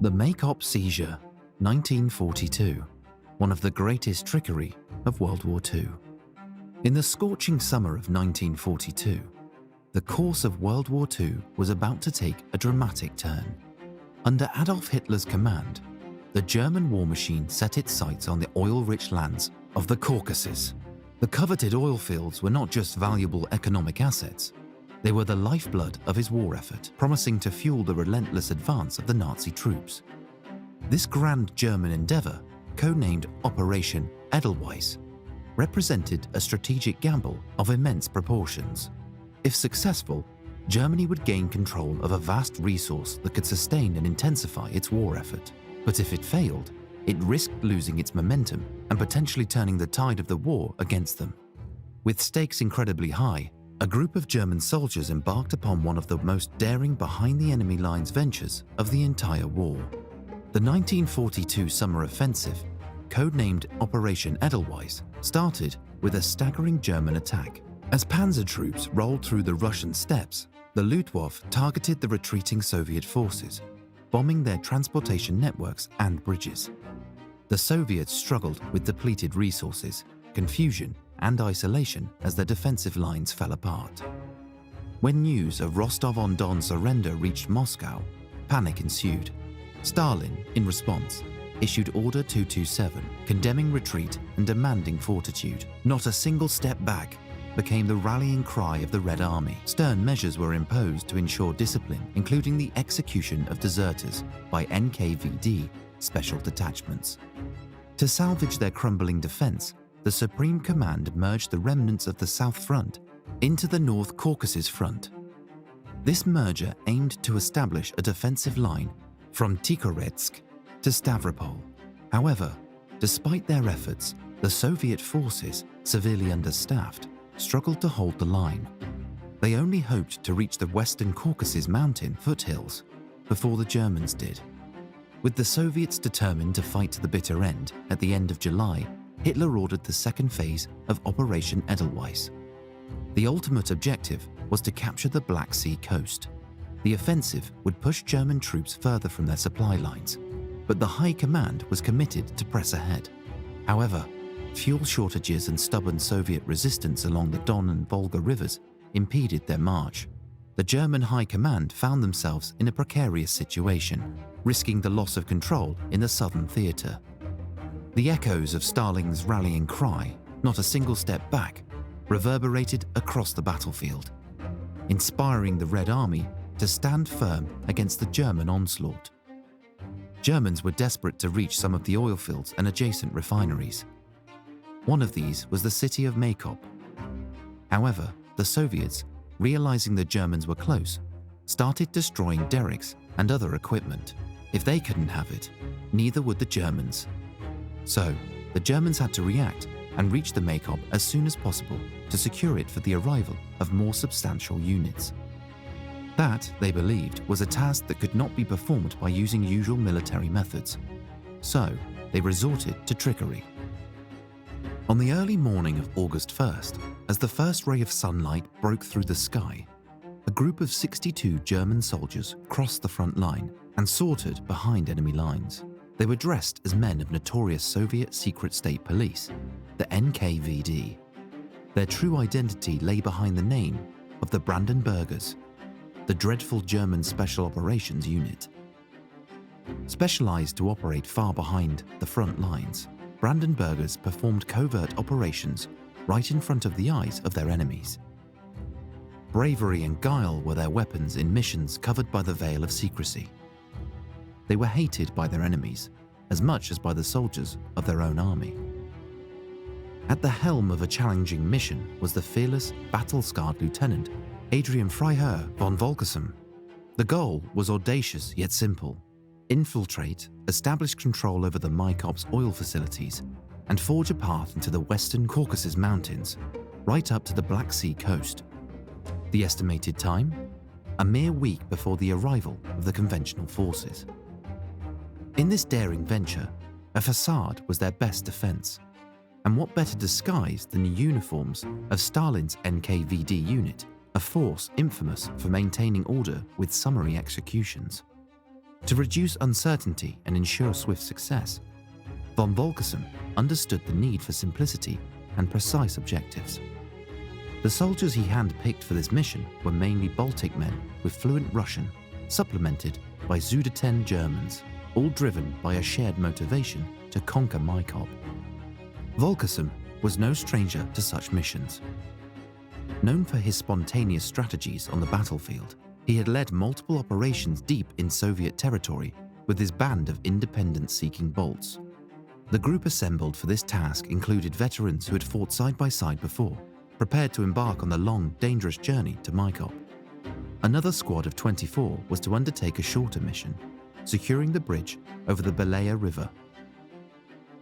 The Maikop seizure, 1942, one of the greatest trickery of World War II. In the scorching summer of 1942, the course of World War II was about to take a dramatic turn. Under Adolf Hitler's command, the German war machine set its sights on the oil-rich lands of the Caucasus. The coveted oil fields were not just valuable economic assets, they were the lifeblood of his war effort, promising to fuel the relentless advance of the Nazi troops. This grand German endeavor, codenamed Operation Edelweiss, represented a strategic gamble of immense proportions. If successful, Germany would gain control of a vast resource that could sustain and intensify its war effort. But if it failed, it risked losing its momentum and potentially turning the tide of the war against them. With stakes incredibly high, a group of German soldiers embarked upon one of the most daring behind-the-enemy lines ventures of the entire war. The 1942 summer offensive, codenamed Operation Edelweiss, started with a staggering German attack. As panzer troops rolled through the Russian steppes, the Luftwaffe targeted the retreating Soviet forces, bombing their transportation networks and bridges. The Soviets struggled with depleted resources, confusion, and isolation as their defensive lines fell apart. When news of Rostov-on-Don's surrender reached Moscow, panic ensued. Stalin, in response, issued Order 227, condemning retreat and demanding fortitude. Not a single step back became the rallying cry of the Red Army. Stern measures were imposed to ensure discipline, including the execution of deserters by NKVD special detachments. To salvage their crumbling defense, the Supreme Command merged the remnants of the South Front into the North Caucasus Front. This merger aimed to establish a defensive line from Tikhoretsk to Stavropol. However, despite their efforts, the Soviet forces, severely understaffed, struggled to hold the line. They only hoped to reach the Western Caucasus mountain foothills before the Germans did. With the Soviets determined to fight to the bitter end, at the end of July, Hitler ordered the second phase of Operation Edelweiss. The ultimate objective was to capture the Black Sea coast. The offensive would push German troops further from their supply lines, but the High Command was committed to press ahead. However, fuel shortages and stubborn Soviet resistance along the Don and Volga rivers impeded their march. The German High Command found themselves in a precarious situation, risking the loss of control in the southern theater. The echoes of Stalin's rallying cry, "Not a single step back," reverberated across the battlefield, inspiring the Red Army to stand firm against the German onslaught. Germans were desperate to reach some of the oil fields and adjacent refineries. One of these was the city of Maikop. However, the Soviets, realizing the Germans were close, started destroying derricks and other equipment. If they couldn't have it, neither would the Germans. So, the Germans had to react and reach the Maikop as soon as possible to secure it for the arrival of more substantial units. That, they believed, was a task that could not be performed by using usual military methods. So, they resorted to trickery. On the early morning of August 1st, as the first ray of sunlight broke through the sky, a group of 62 German soldiers crossed the front line and sauntered behind enemy lines. They were dressed as men of notorious Soviet secret state police, the NKVD. Their true identity lay behind the name of the Brandenburgers, the dreadful German Special Operations Unit. Specialized to operate far behind the front lines, Brandenburgers performed covert operations right in front of the eyes of their enemies. Bravery and guile were their weapons in missions covered by the veil of secrecy. They were hated by their enemies as much as by the soldiers of their own army. At the helm of a challenging mission was the fearless, battle-scarred Lieutenant Adrian Freiherr von Volkersam. The goal was audacious yet simple: infiltrate, establish control over the Maikop's oil facilities, and forge a path into the Western Caucasus Mountains, right up to the Black Sea coast. The estimated time? A mere week before the arrival of the conventional forces. In this daring venture, a facade was their best defense. And what better disguise than the uniforms of Stalin's NKVD unit, a force infamous for maintaining order with summary executions. To reduce uncertainty and ensure swift success, von Volkersum understood the need for simplicity and precise objectives. The soldiers he handpicked for this mission were mainly Baltic men with fluent Russian, supplemented by Sudeten Germans, all driven by a shared motivation to conquer Maikop. Volkersum was no stranger to such missions. Known for his spontaneous strategies on the battlefield, he had led multiple operations deep in Soviet territory with his band of independence-seeking Balts. The group assembled for this task included veterans who had fought side by side before, prepared to embark on the long, dangerous journey to Maikop. Another squad of 24 was to undertake a shorter mission, securing the bridge over the Belaya River.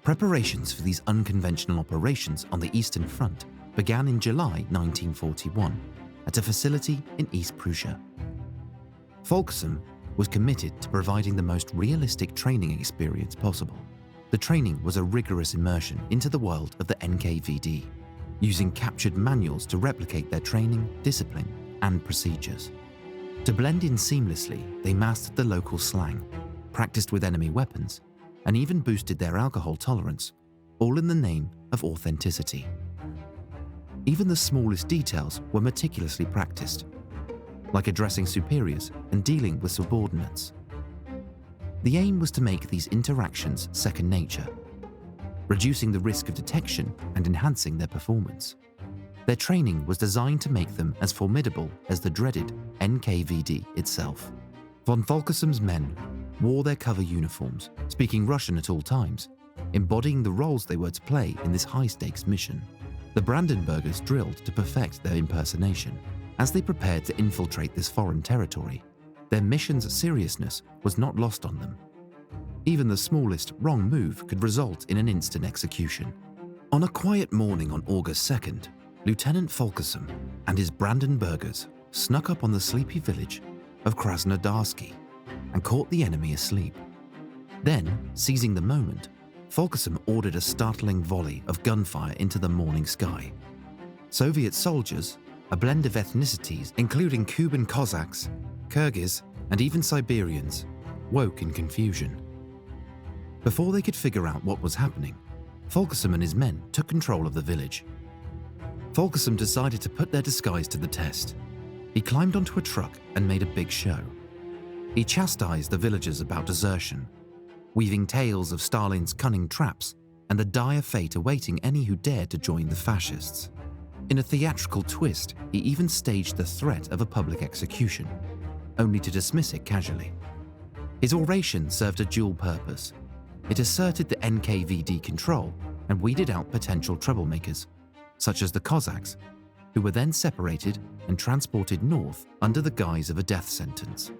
Preparations for these unconventional operations on the Eastern Front began in July 1941 at a facility in East Prussia. Volkersum was committed to providing the most realistic training experience possible. The training was a rigorous immersion into the world of the NKVD, using captured manuals to replicate their training, discipline, and procedures. To blend in seamlessly, they mastered the local slang, practiced with enemy weapons, and even boosted their alcohol tolerance, all in the name of authenticity. Even the smallest details were meticulously practiced, like addressing superiors and dealing with subordinates. The aim was to make these interactions second nature, reducing the risk of detection and enhancing their performance. Their training was designed to make them as formidable as the dreaded NKVD itself. Von Volkersum's men wore their cover uniforms, speaking Russian at all times, embodying the roles they were to play in this high-stakes mission. The Brandenburgers drilled to perfect their impersonation. As they prepared to infiltrate this foreign territory, their mission's seriousness was not lost on them. Even the smallest wrong move could result in an instant execution. On a quiet morning on August 2nd, Lieutenant Volkersum and his Brandenburgers snuck up on the sleepy village of Krasnodarsky and caught the enemy asleep. Then, seizing the moment, Volkersum ordered a startling volley of gunfire into the morning sky. Soviet soldiers, a blend of ethnicities including Kuban Cossacks, Kyrgyz, and even Siberians, woke in confusion. Before they could figure out what was happening, Volkersum and his men took control of the village. Volkersum decided to put their disguise to the test. He climbed onto a truck and made a big show. He chastised the villagers about desertion, weaving tales of Stalin's cunning traps and the dire fate awaiting any who dared to join the fascists. In a theatrical twist, he even staged the threat of a public execution, only to dismiss it casually. His oration served a dual purpose. It asserted the NKVD control and weeded out potential troublemakers, such as the Cossacks, who were then separated and transported north under the guise of a death sentence.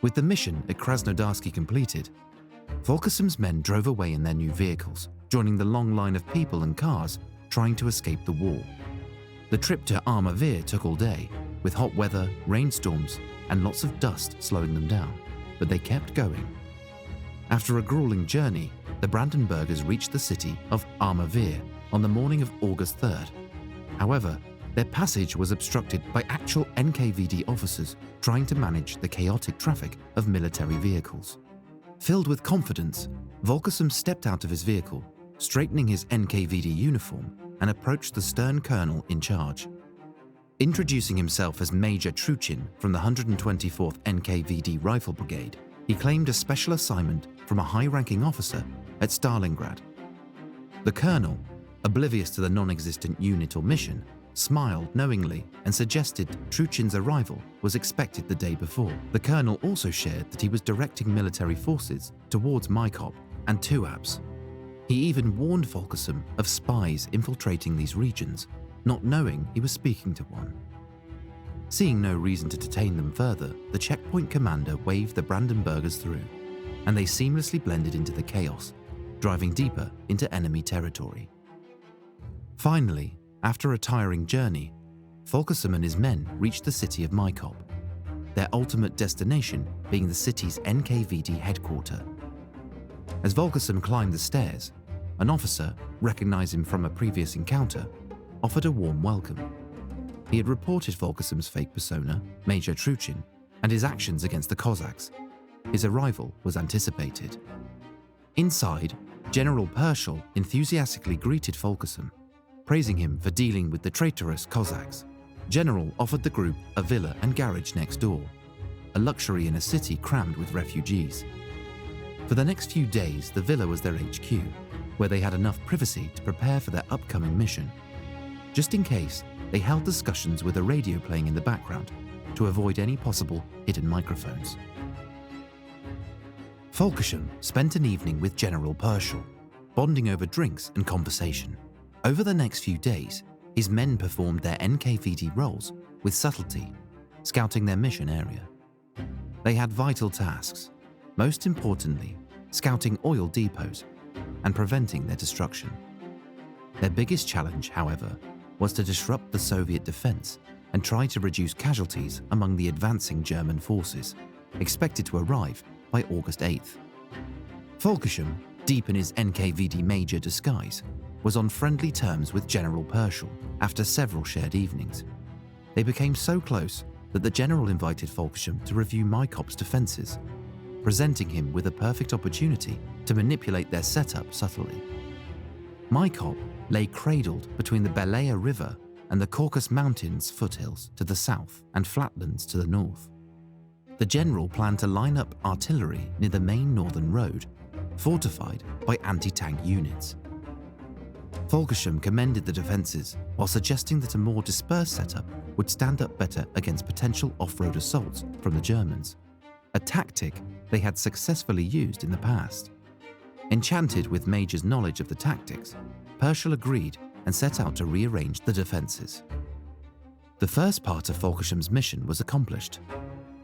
With the mission at Krasnodarsky completed, Volkersum's men drove away in their new vehicles, joining the long line of people and cars trying to escape the war. The trip to Armavir took all day, with hot weather, rainstorms, and lots of dust slowing them down, but they kept going. After a grueling journey, the Brandenburgers reached the city of Armavir on the morning of August 3rd. However, their passage was obstructed by actual NKVD officers trying to manage the chaotic traffic of military vehicles. Filled with confidence, Volkersum stepped out of his vehicle, straightening his NKVD uniform, and approached the stern colonel in charge. Introducing himself as Major Truchin from the 124th NKVD Rifle Brigade, he claimed a special assignment from a high-ranking officer at Stalingrad. The colonel, oblivious to the non-existent unit or mission, smiled knowingly and suggested Truchin's arrival was expected the day before. The colonel also shared that he was directing military forces towards Maikop and Tuapse. He even warned Volkersum of spies infiltrating these regions, not knowing he was speaking to one. Seeing no reason to detain them further, the checkpoint commander waved the Brandenburgers through, and they seamlessly blended into the chaos, driving deeper into enemy territory. Finally, after a tiring journey, Volkersum and his men reached the city of Maikop, their ultimate destination being the city's NKVD headquarters. As Volkersum climbed the stairs, an officer, recognizing him from a previous encounter, offered a warm welcome. He had reported Volkersum's fake persona, Major Truchin, and his actions against the Cossacks, his arrival was anticipated. Inside, General Pershal enthusiastically greeted Fulkerson, praising him for dealing with the traitorous Cossacks. General offered the group a villa and garage next door, a luxury in a city crammed with refugees. For the next few days, the villa was their HQ, where they had enough privacy to prepare for their upcoming mission. Just in case, they held discussions with a radio playing in the background to avoid any possible hidden microphones. Fulkerson spent an evening with General Pershal, bonding over drinks and conversation. Over the next few days, his men performed their NKVD roles with subtlety, scouting their mission area. They had vital tasks, most importantly, scouting oil depots and preventing their destruction. Their biggest challenge, however, was to disrupt the Soviet defense and try to reduce casualties among the advancing German forces, expected to arrive by August 8th. Fulkerson, deep in his NKVD major disguise, was on friendly terms with General Pershal after several shared evenings. They became so close that the general invited Fulkerson to review Maikop's defenses, presenting him with a perfect opportunity to manipulate their setup subtly. Maikop lay cradled between the Belaya River and the Caucasus Mountains foothills to the south and flatlands to the north. The general planned to line up artillery near the main northern road, fortified by anti-tank units. Fulkerson commended the defences while suggesting that a more dispersed setup would stand up better against potential off-road assaults from the Germans, a tactic they had successfully used in the past. Enchanted with Major's knowledge of the tactics, Pershal agreed and set out to rearrange the defences. The first part of Fulkerson's mission was accomplished.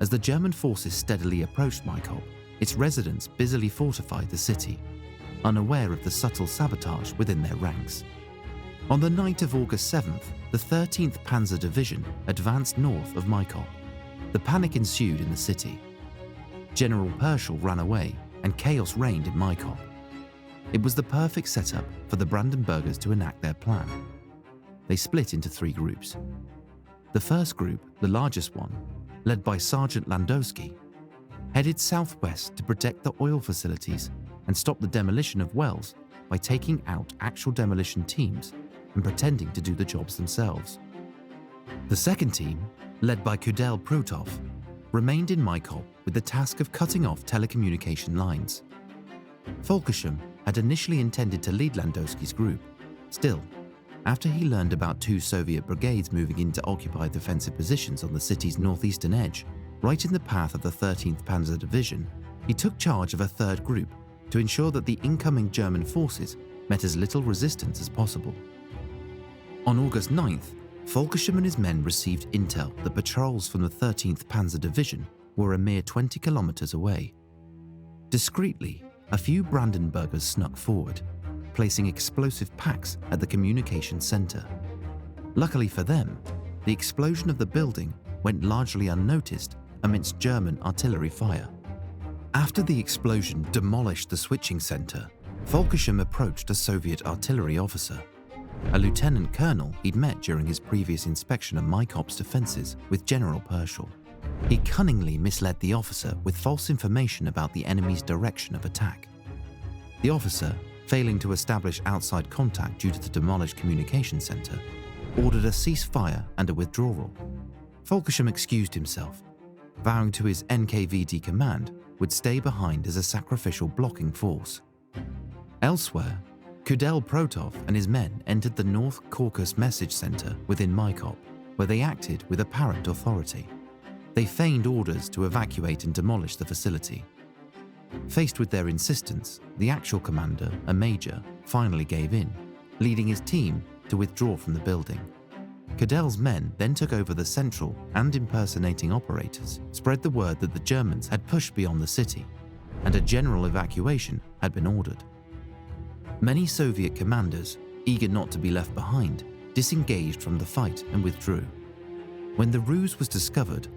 As the German forces steadily approached Maikop, its residents busily fortified the city, unaware of the subtle sabotage within their ranks. On the night of August 7th, the 13th Panzer Division advanced north of Maikop. The panic ensued in the city. General Pershal ran away and chaos reigned in Maikop. It was the perfect setup for the Brandenburgers to enact their plan. They split into three groups. The first group, the largest one, led by Sergeant Landowski, headed southwest to protect the oil facilities and stop the demolition of wells by taking out actual demolition teams and pretending to do the jobs themselves. The second team, led by Kudel Prutov, remained in Maikop with the task of cutting off telecommunication lines. Fulkerson had initially intended to lead Landowski's group. Still, after he learned about two Soviet brigades moving in to occupy defensive positions on the city's northeastern edge, right in the path of the 13th Panzer Division, he took charge of a third group to ensure that the incoming German forces met as little resistance as possible. On August 9th, Fulkerson and his men received intel that patrols from the 13th Panzer Division were a mere 20 kilometers away. Discreetly, a few Brandenburgers snuck forward, placing explosive packs at the communication center. Luckily for them, the explosion of the building went largely unnoticed amidst German artillery fire. After the explosion demolished the switching center, Fulkerson approached a Soviet artillery officer, a lieutenant colonel he'd met during his previous inspection of Maikop's defenses with General Pershal. He cunningly misled the officer with false information about the enemy's direction of attack. The officer, failing to establish outside contact due to the demolished communication center, ordered a ceasefire and a withdrawal. Fulkerson excused himself, vowing to his NKVD command would stay behind as a sacrificial blocking force. Elsewhere, Kudel Protov and his men entered the North Caucasus Message Center within Maikop, where they acted with apparent authority. They feigned orders to evacuate and demolish the facility. Faced with their insistence, the actual commander, a major, finally gave in, leading his team to withdraw from the building. Kudel's men then took over the central and impersonating operators spread the word that the Germans had pushed beyond the city and a general evacuation had been ordered. Many Soviet commanders, eager not to be left behind, disengaged from the fight and withdrew. When the ruse was discovered,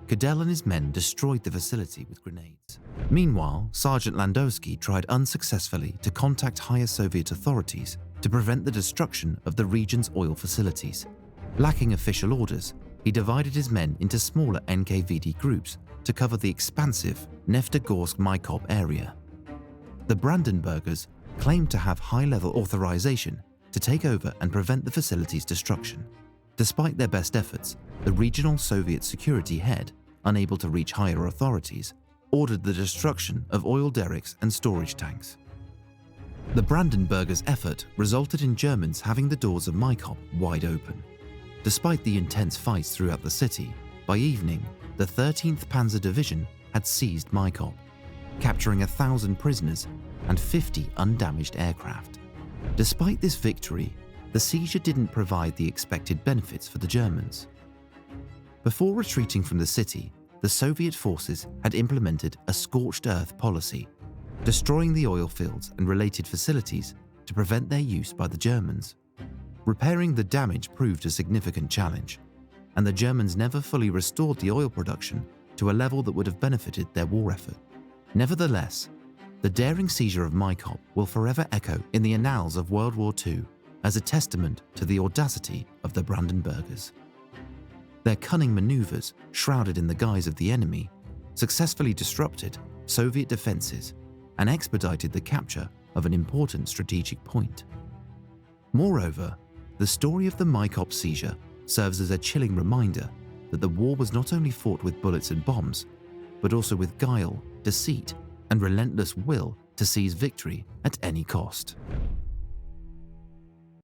Kudel and his men destroyed the facility with grenades. Meanwhile, Sergeant Landowski tried unsuccessfully to contact higher Soviet authorities to prevent the destruction of the region's oil facilities. Lacking official orders, he divided his men into smaller NKVD groups to cover the expansive Neftogorsk-Maikop area. The Brandenburgers claimed to have high-level authorization to take over and prevent the facility's destruction. Despite their best efforts, the regional Soviet security head, unable to reach higher authorities, ordered the destruction of oil derricks and storage tanks. The Brandenburgers' effort resulted in Germans having the doors of Maikop wide open. Despite the intense fights throughout the city, by evening, the 13th Panzer Division had seized Maikop, capturing 1,000 prisoners and 50 undamaged aircraft. Despite this victory, the seizure didn't provide the expected benefits for the Germans. Before retreating from the city, the Soviet forces had implemented a scorched earth policy, destroying the oil fields and related facilities to prevent their use by the Germans. Repairing the damage proved a significant challenge, and the Germans never fully restored the oil production to a level that would have benefited their war effort. Nevertheless, the daring seizure of Maikop will forever echo in the annals of World War II as a testament to the audacity of the Brandenburgers. Their cunning maneuvers, shrouded in the guise of the enemy, successfully disrupted Soviet defenses and expedited the capture of an important strategic point. Moreover, the story of the Maikop seizure serves as a chilling reminder that the war was not only fought with bullets and bombs, but also with guile, deceit, and relentless will to seize victory at any cost.